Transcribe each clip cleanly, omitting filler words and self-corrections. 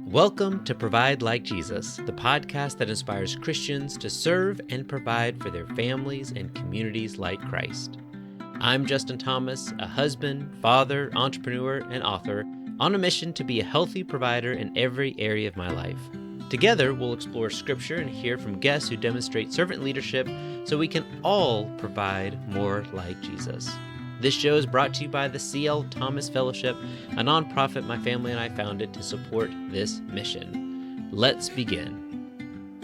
Welcome to Provide Like Jesus, the podcast that inspires Christians to serve and provide for their families and communities like Christ. I'm Justin Thomas, a husband, father, entrepreneur, and author on a mission to be a healthy provider in every area of my life. Together, we'll explore Scripture and hear from guests who demonstrate servant leadership so we can all provide more like Jesus. This show is brought to you by the C.L. Thomas Fellowship, a nonprofit my family and I founded to support this mission. Let's begin.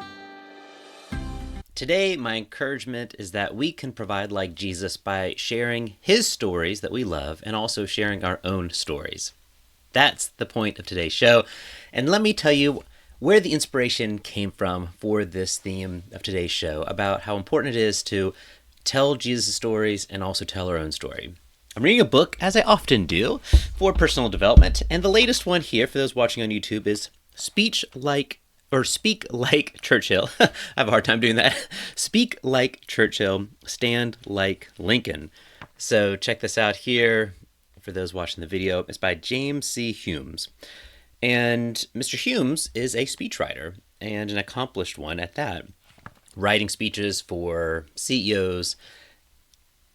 Today, my encouragement is that we can provide like Jesus by sharing his stories that we love and also sharing our own stories. That's the point of today's show. And let me tell you where the inspiration came from for this theme of today's show about how important it is to tell Jesus' stories and also tell our own story. I'm reading a book, as I often do, for personal development, and the latest one here for those watching on YouTube is Speak Like Churchill. I have a hard time doing that. Speak Like Churchill, Stand Like Lincoln. So check this out here for those watching the video. It's by James C. Humes. And Mr. Humes is a speechwriter, and an accomplished one at that, writing speeches for CEOs,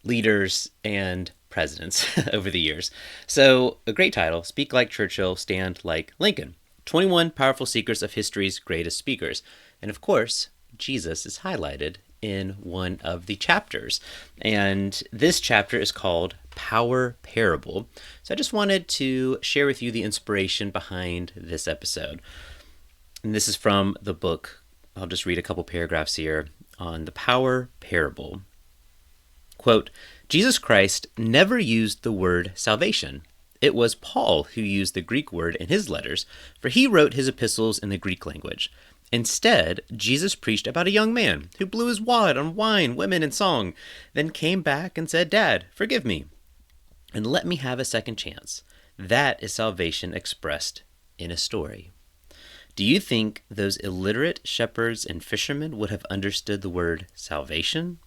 leaders, and presidents over the years. So a great title, Speak Like Churchill, Stand Like Lincoln. 21 Powerful Secrets of History's Greatest Speakers. And of course, Jesus is highlighted in one of the chapters. And this chapter is called Power Parable. So I just wanted to share with you the inspiration behind this episode. And this is from the book. I'll just read a couple paragraphs here on the Power Parable. Quote, Jesus Christ never used the word salvation. It was Paul who used the Greek word in his letters, for he wrote his epistles in the Greek language. Instead, Jesus preached about a young man who blew his wad on wine, women, and song, then came back and said, Dad, forgive me, and let me have a second chance. That is salvation expressed in a story. Do you think those illiterate shepherds and fishermen would have understood the word salvation?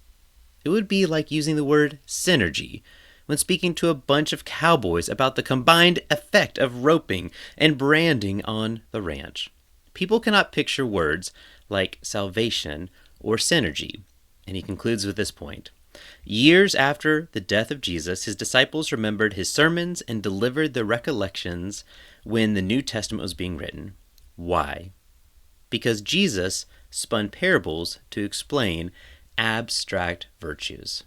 It would be like using the word synergy when speaking to a bunch of cowboys about the combined effect of roping and branding on the ranch. People cannot picture words like salvation or synergy. And he concludes with this point. Years after the death of Jesus, his disciples remembered his sermons and delivered the recollections when the New Testament was being written. Why? Because Jesus spun parables to explain abstract virtues.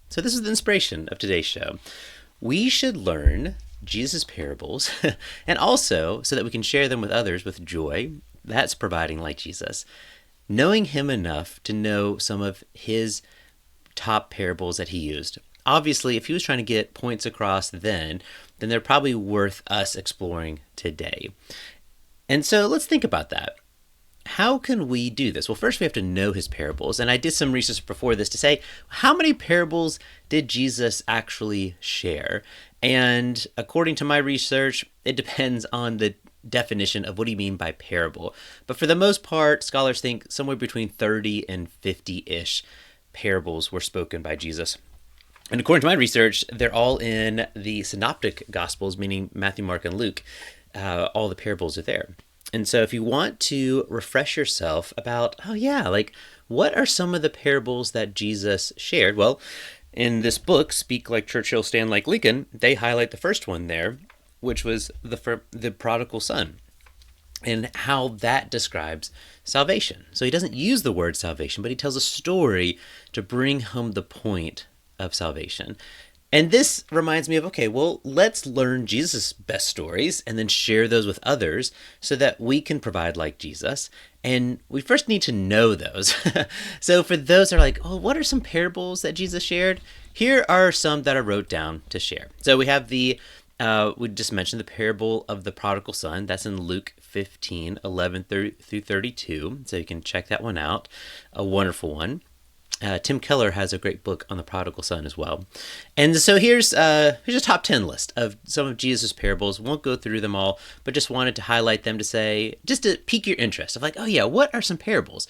So this is the inspiration of today's show. We should learn Jesus' parables and also so that we can share them with others with joy. That's providing like Jesus. Knowing him enough to know some of his top parables that he used. Obviously, if he was trying to get points across then they're probably worth us exploring today. And so let's think about that. How can we do this? Well, first we have to know his parables. And I did some research before this to say, how many parables did Jesus actually share? And according to my research, it depends on the definition of what do you mean by parable. But for the most part, scholars think somewhere between 30 and 50-ish parables were spoken by Jesus. And according to my research, they're all in the synoptic gospels, meaning Matthew, Mark, and Luke. All the parables are there. And so if you want to refresh yourself about, what are some of the parables that Jesus shared? Well, in this book, Speak Like Churchill, Stand Like Lincoln, they highlight the first one there, which was the prodigal son, and how that describes salvation. So he doesn't use the word salvation, but he tells a story to bring home the point of salvation. And this reminds me of, let's learn Jesus' best stories and then share those with others so that we can provide like Jesus. And we first need to know those. So for those that are like, what are some parables that Jesus shared? Here are some that I wrote down to share. So we have we just mentioned the parable of the prodigal son. That's in Luke 15:11 through 32. So you can check that one out. A wonderful one. Tim Keller has a great book on the prodigal son as well. And so here's a top 10 list of some of Jesus' parables. Won't go through them all, but just wanted to highlight them to say, just to pique your interest of what are some parables?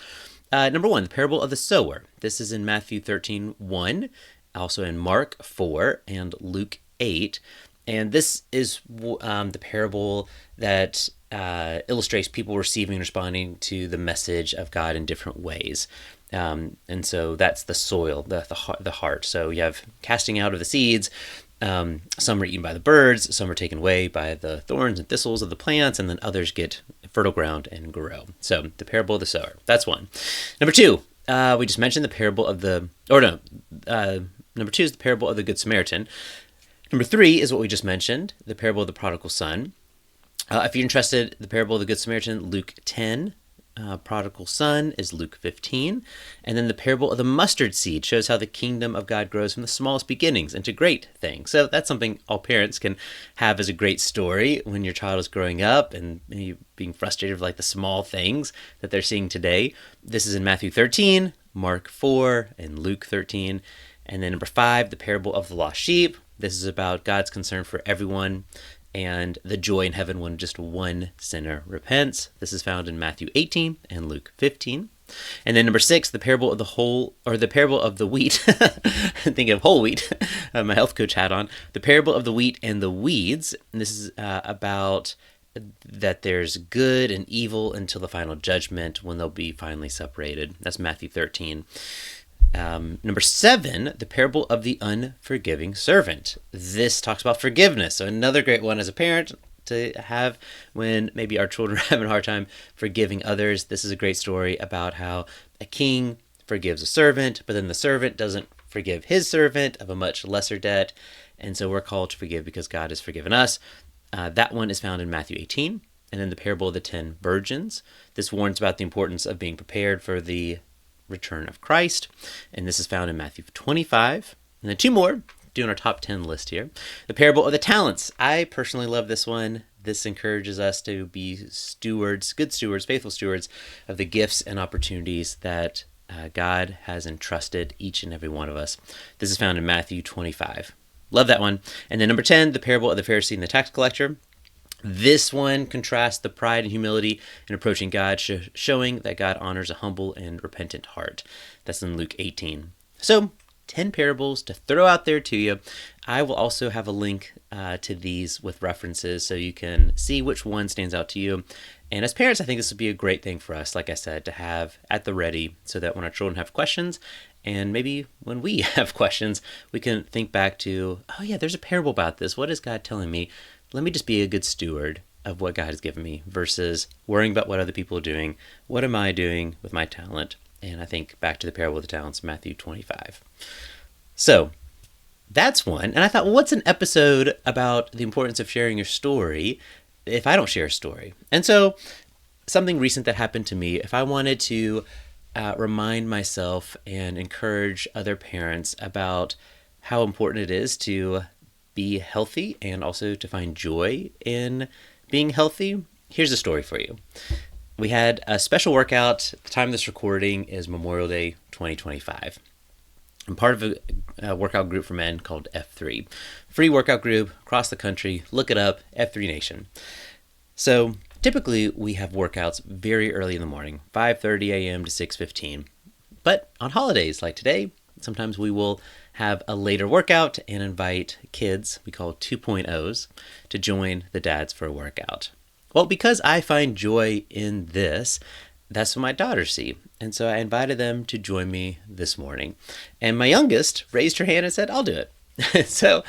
Number 1, the parable of the sower. This is in Matthew 13:1, also in Mark 4 and Luke 8. And this is the parable that illustrates people receiving and responding to the message of God in different ways. And so that's the soil, the heart. So you have casting out of the seeds. Some are eaten by the birds, some are taken away by the thorns and thistles of the plants, and then others get fertile ground and grow. So the parable of the sower, that's one. Number two, we just mentioned the parable of number two is the parable of the Good Samaritan. Number three is what we just mentioned, the parable of the prodigal son. If you're interested, the parable of the Good Samaritan, Luke 10. Prodigal son is Luke 15. And then the parable of the mustard seed shows how the kingdom of God grows from the smallest beginnings into great things. So that's something all parents can have as a great story when your child is growing up and maybe being frustrated with like the small things that they're seeing today. This is in Matthew 13, Mark 4, and Luke 13. And then number 5, the parable of the lost sheep. This is about God's concern for everyone and the joy in heaven when just one sinner repents. This is found in Matthew 18 and Luke 15. And then number 6, the parable of the parable of the wheat. Thinking of whole wheat, my health coach hat on. The parable of the wheat and the weeds. And this is about that there's good and evil until the final judgment when they'll be finally separated. That's Matthew 13. Number 7, the parable of the unforgiving servant. This talks about forgiveness. So another great one as a parent to have when maybe our children are having a hard time forgiving others. This is a great story about how a king forgives a servant, but then the servant doesn't forgive his servant of a much lesser debt. And so we're called to forgive because God has forgiven us. That one is found in Matthew 18. And then the parable of the 10 virgins. This warns about the importance of being prepared for the return of Christ, and this is found in Matthew 25. And then 2 more, doing our top 10 list here. The parable of the talents. I personally love this one. This encourages us to be stewards, good stewards, faithful stewards of the gifts and opportunities that God has entrusted each and every one of us. This is found in Matthew 25. Love that one. And then number 10, the parable of the Pharisee and the tax collector. This one contrasts the pride and humility in approaching God, showing that God honors a humble and repentant heart. That's in Luke 18. So, 10 parables to throw out there to you. I will also have a link to these with references so you can see which one stands out to you. And as parents, I think this would be a great thing for us, like I said, to have at the ready so that when our children have questions, and maybe when we have questions, we can think back to, oh yeah, there's a parable about this. What is God telling me? Let me just be a good steward of what God has given me versus worrying about what other people are doing. What am I doing with my talent? And I think back to the parable of the talents, Matthew 25. So that's one. And I thought, well, what's an episode about the importance of sharing your story if I don't share a story? And so something recent that happened to me, if I wanted to remind myself and encourage other parents about how important it is to be healthy and also to find joy in being healthy, here's a story for you. We had a special workout. The time of this recording is Memorial Day 2025. I'm part of a workout group for men called F3. Free workout group across the country. Look it up, F3 Nation. So typically we have workouts very early in the morning, 5:30 a.m. to 6:15. But on holidays like today, sometimes we will have a later workout and invite kids, we call 2.0s, to join the dads for a workout. Well, because I find joy in this, that's what my daughters see. And so I invited them to join me this morning. And my youngest raised her hand and said, I'll do it. So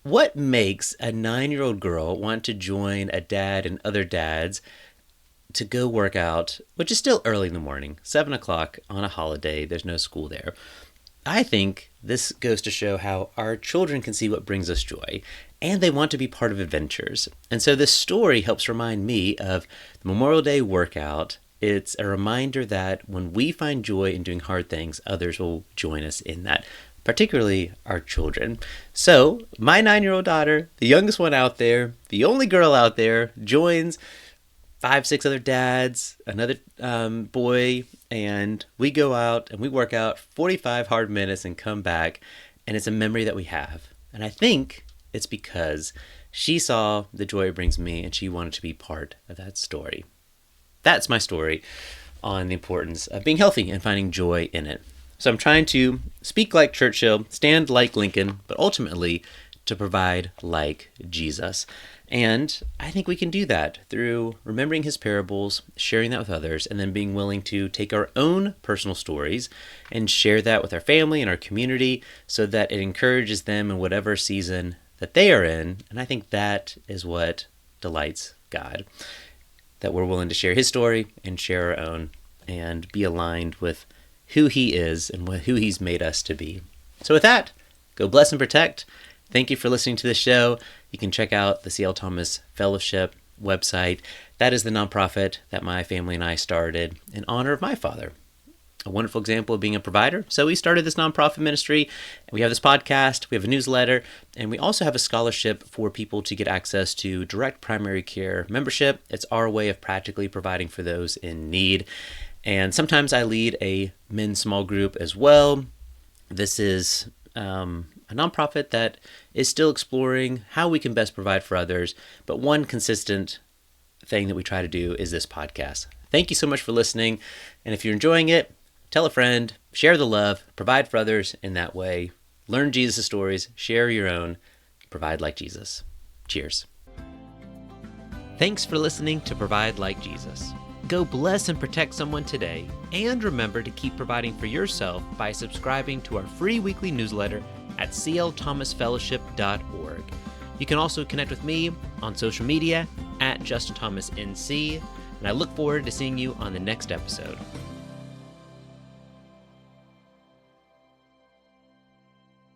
what makes a 9-year-old girl want to join a dad and other dads to go work out, which is still early in the morning, 7 o'clock on a holiday, there's no school there. I think this goes to show how our children can see what brings us joy, and they want to be part of adventures. And so this story helps remind me of the Memorial Day workout. It's a reminder that when we find joy in doing hard things, others will join us in that, particularly our children. So my 9-year-old daughter, the youngest one out there, the only girl out there, joins 5-6 other dads, another boy, and we go out and we work out 45 hard minutes and come back, and it's a memory that we have. And I think it's because she saw the joy it brings me and she wanted to be part of that story. That's my story on the importance of being healthy and finding joy in it. So I'm trying to speak like Churchill, stand like Lincoln, but ultimately to provide like Jesus. And I think we can do that through remembering his parables, sharing that with others, and then being willing to take our own personal stories and share that with our family and our community so that it encourages them in whatever season that they are in. And I think that is what delights God, that we're willing to share his story and share our own and be aligned with who he is and who he's made us to be. So with that, go bless and protect. Thank you for listening to this show. You can check out the C.L. Thomas Fellowship website. That is the nonprofit that my family and I started in honor of my father. A wonderful example of being a provider. So we started this nonprofit ministry. We have this podcast, we have a newsletter, and we also have a scholarship for people to get access to direct primary care membership. It's our way of practically providing for those in need. And sometimes I lead a men's small group as well. This is a nonprofit that is still exploring how we can best provide for others, but one consistent thing that we try to do is this podcast. Thank you so much for listening, and if you're enjoying it, tell a friend, share the love, provide for others in that way. Learn Jesus' stories, share your own, provide like Jesus. Cheers. Thanks for listening to Provide Like Jesus. Go bless and protect someone today, and remember to keep providing for yourself by subscribing to our free weekly newsletter at clthomasfellowship.org. You can also connect with me on social media at JustinThomasNC, and I look forward to seeing you on the next episode.